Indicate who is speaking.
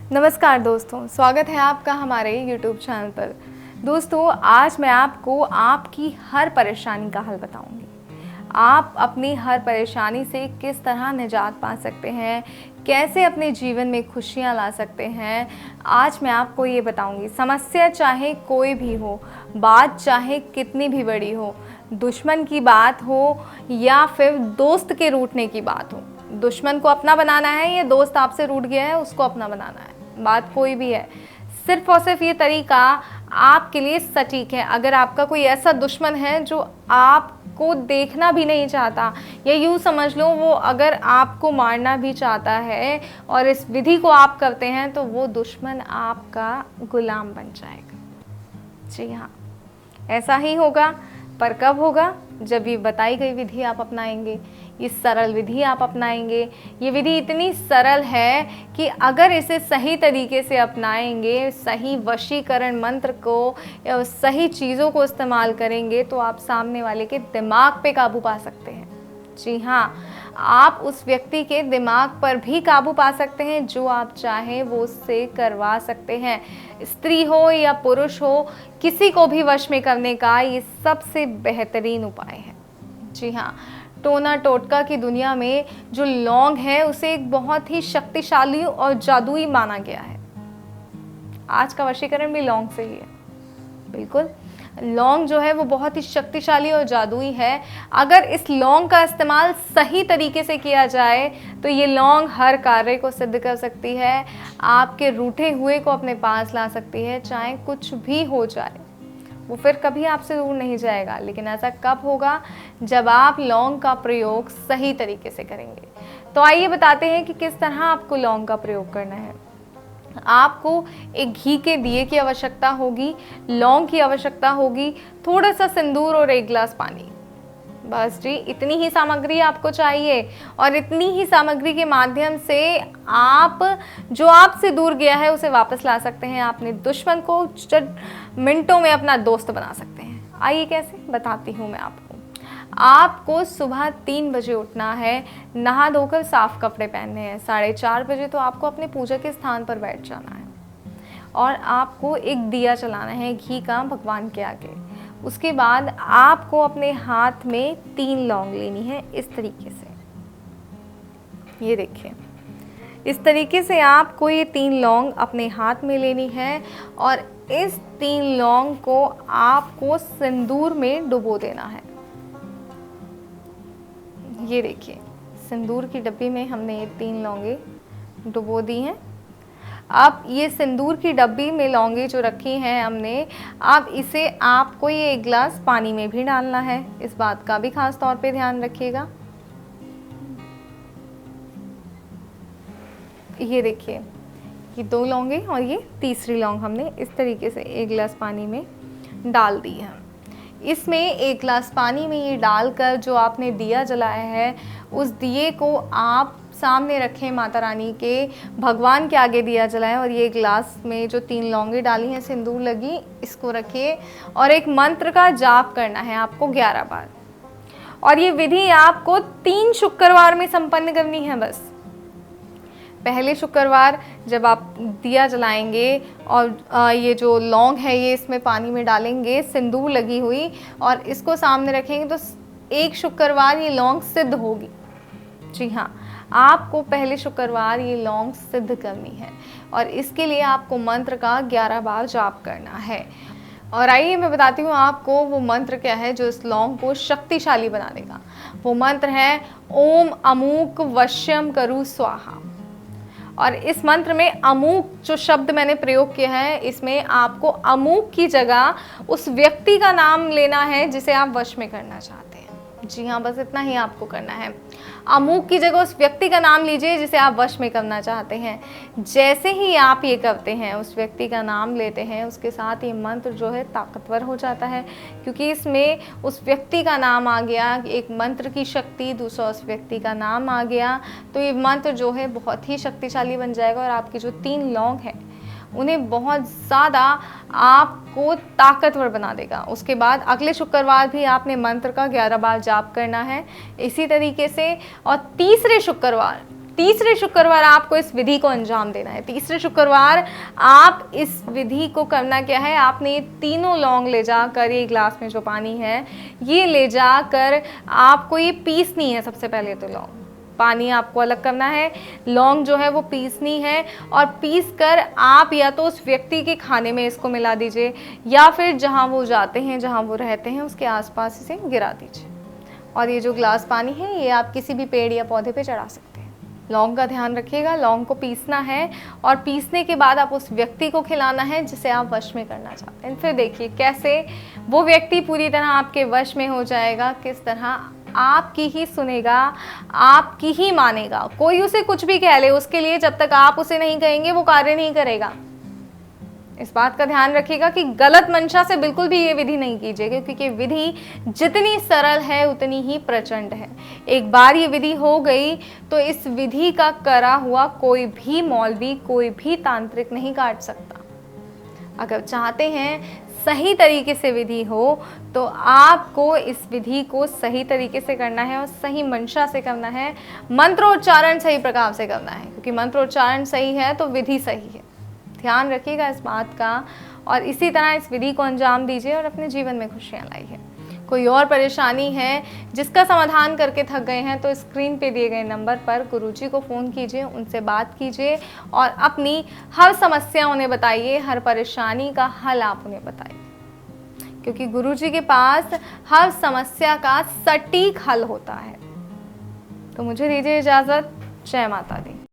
Speaker 1: नमस्कार दोस्तों, स्वागत है आपका हमारे YouTube चैनल पर। दोस्तों, आज मैं आपको आपकी हर परेशानी का हल बताऊंगी। आप अपनी हर परेशानी से किस तरह निजात पा सकते हैं, कैसे अपने जीवन में खुशियां ला सकते हैं, आज मैं आपको ये बताऊंगी। समस्या चाहे कोई भी हो, बात चाहे कितनी भी बड़ी हो, दुश्मन की बात हो या फिर दोस्त के रूठने की बात हो, दुश्मन को अपना बनाना है या दोस्त आपसे रूठ गया है उसको अपना बनाना है, बात कोई भी है, सिर्फ और सिर्फ ये तरीका आपके लिए सटीक है। अगर आपका कोई ऐसा दुश्मन है जो आपको देखना भी नहीं चाहता, या यूँ समझ लो वो अगर आपको मारना भी चाहता है और इस विधि को आप करते हैं, तो वो दुश्मन आपका गुलाम बन जाएगा। जी हाँ, ऐसा ही होगा, पर कब होगा? जब ये बताई गई विधि आप अपनाएंगे, ये सरल विधि आप अपनाएंगे। ये विधि इतनी सरल है कि अगर इसे सही तरीके से अपनाएंगे, सही वशीकरण मंत्र को, सही चीज़ों को इस्तेमाल करेंगे, तो आप सामने वाले के दिमाग पे काबू पा सकते हैं। जी हाँ, आप उस व्यक्ति के दिमाग पर भी काबू पा सकते हैं। जो आप चाहें वो उससे करवा सकते हैं। स्त्री हो या पुरुष हो, किसी को भी वश में करने का ये सबसे बेहतरीन उपाय है। जी हाँ, टोना टोटका की दुनिया में जो लौंग है उसे एक बहुत ही शक्तिशाली और जादुई माना गया है। आज का वशीकरण भी लौंग से ही है। बिल्कुल, लौंग जो है वो बहुत ही शक्तिशाली और जादुई है। अगर इस लौंग का इस्तेमाल सही तरीके से किया जाए तो ये लौंग हर कार्य को सिद्ध कर सकती है, आपके रूठे हुए को अपने पास ला सकती है। चाहे कुछ भी हो जाए, वो फिर कभी आपसे दूर नहीं जाएगा। लेकिन ऐसा कब होगा? जब आप लौंग का प्रयोग सही तरीके से करेंगे। तो आइए बताते हैं कि किस तरह आपको लौंग का प्रयोग करना है। आपको एक घी के दिए की आवश्यकता होगी, लौंग की आवश्यकता होगी, थोड़ा सा सिंदूर और 1 गिलास पानी। बस जी, इतनी ही सामग्री आपको चाहिए। और इतनी ही सामग्री के माध्यम से आप जो आपसे दूर गया है उसे वापस ला सकते हैं। अपने दुश्मन को चंद मिनटों में अपना दोस्त बना सकते हैं। आइए कैसे, बताती हूँ मैं आपको। आपको सुबह 3 बजे उठना है, नहा धोकर साफ कपड़े पहनने हैं। 4:30 बजे तो आपको अपने पूजा के स्थान पर बैठ जाना है और आपको एक दिया जलाना है घी का भगवान के आगे। उसके बाद आपको अपने हाथ में 3 लौंग लेनी है, इस तरीके से। ये देखिए, इस तरीके से आपको ये 3 लौंग अपने हाथ में लेनी है और इस 3 लौंग को आपको सिंदूर में डुबो देना है। ये देखिए, सिंदूर की डब्बी में हमने ये 3 लौंगे डुबो दी हैं। अब ये सिंदूर की डब्बी में लौंगे जो रखी हैं हमने, अब इसे आपको ये 1 गिलास पानी में भी डालना है। इस बात का भी खास तौर पे ध्यान रखिएगा। ये देखिए, ये 2 लौंगे और ये तीसरी लौंग हमने इस तरीके से 1 गिलास पानी में डाल दी है। इसमें 1 गिलास पानी में ये डालकर जो आपने दिया जलाया है, उस दिए को आप सामने रखें, माता रानी के, भगवान के आगे दिया जलाएं। और ये गिलास में जो 3 लौंगे डाली हैं, सिंदूर लगी, इसको रखिए और एक मंत्र का जाप करना है आपको 11 बार। और ये विधि आपको 3 शुक्रवार में संपन्न करनी है। बस पहले शुक्रवार जब आप दिया जलाएंगे और ये जो लौंग है ये इसमें पानी में डालेंगे, सिंदूर लगी हुई, और इसको सामने रखेंगे, तो एक शुक्रवार ये लौंग सिद्ध होगी। जी हाँ, आपको पहले शुक्रवार ये लौंग सिद्ध करनी है और इसके लिए आपको मंत्र का 11 बार जाप करना है। और आइए मैं बताती हूँ आपको वो मंत्र क्या है जो इस लौंग को शक्तिशाली बना देगा। वो मंत्र है ओम अमूक वश्यम करु स्वाहा। और इस मंत्र में अमूक जो शब्द मैंने प्रयोग किया है, इसमें आपको अमूक की जगह उस व्यक्ति का नाम लेना है जिसे आप वश में करना चाहते हैं। जी हाँ, बस इतना ही आपको करना है। अमूक की जगह उस व्यक्ति का नाम लीजिए जिसे आप वश में करना चाहते हैं। जैसे ही आप ये करते हैं, उस व्यक्ति का नाम लेते हैं, उसके साथ ये मंत्र जो है ताकतवर हो जाता है, क्योंकि इसमें उस व्यक्ति का नाम आ गया, एक मंत्र की शक्ति, दूसरा उस व्यक्ति का नाम आ गया, तो ये मंत्र जो है बहुत ही शक्तिशाली बन जाएगा और आपकी जो 3 लौंग हैं उन्हें बहुत ज़्यादा आपको ताकतवर बना देगा। उसके बाद अगले शुक्रवार भी आपने मंत्र का 11 बार जाप करना है इसी तरीके से। और तीसरे शुक्रवार तीसरे शुक्रवार आपको इस विधि को अंजाम देना है। तीसरे शुक्रवार आप इस विधि को करना क्या है, आपने ये तीनों लौंग ले जाकर, ये ग्लास में जो पानी है ये ले जाकर आपको ये पीसनी है। सबसे पहले तो लौंग, पानी आपको अलग करना है, लौंग जो है वो पीसनी है, और पीस कर आप या तो उस व्यक्ति के खाने में इसको मिला दीजिए, या फिर जहाँ वो जाते हैं, जहाँ वो रहते हैं, उसके आसपास इसे गिरा दीजिए। और ये जो ग्लास पानी है ये आप किसी भी पेड़ या पौधे पे चढ़ा सकते हैं। लौंग का ध्यान रखिएगा, लौंग को पीसना है, और पीसने के बाद आप उस व्यक्ति को खिलाना है जिसे आप वश में करना चाहते हैं। फिर देखिए कैसे वो व्यक्ति पूरी तरह आपके वश में हो जाएगा, किस तरह आपकी ही सुनेगा, आपकी ही मानेगा। कोई उसे कुछ भी कह ले, उसके लिए जब तक आप उसे नहीं कहेंगे वो कार्य नहीं करेगा। इस बात का ध्यान रखिएगा कि गलत मंशा से बिल्कुल भी ये विधि नहीं कीजिएगा, क्योंकि ये विधि जितनी सरल है उतनी ही प्रचंड है। एक बार ये विधि हो गई तो इस विधि का करा हुआ कोई भी मौलवी, कोई भी तांत्रिक नहीं काट सकता। अगर चाहते हैं सही तरीके से विधि हो तो आपको इस विधि को सही तरीके से करना है और सही मंशा से करना है, मंत्रोच्चारण सही प्रकार से करना है, क्योंकि मंत्रोच्चारण सही है तो विधि सही है। ध्यान रखिएगा इस बात का, और इसी तरह इस विधि को अंजाम दीजिए और अपने जीवन में खुशियाँ लाइए। कोई और परेशानी है जिसका समाधान करके थक गए हैं तो स्क्रीन पे दिए गए नंबर पर गुरुजी को फ़ोन कीजिए, उनसे बात कीजिए और अपनी हर समस्या उन्हें बताइए, हर परेशानी का हल आप उन्हें बताइए, क्योंकि गुरुजी के पास हर समस्या का सटीक हल होता है। तो मुझे दीजिए इजाज़त। जय माता दी।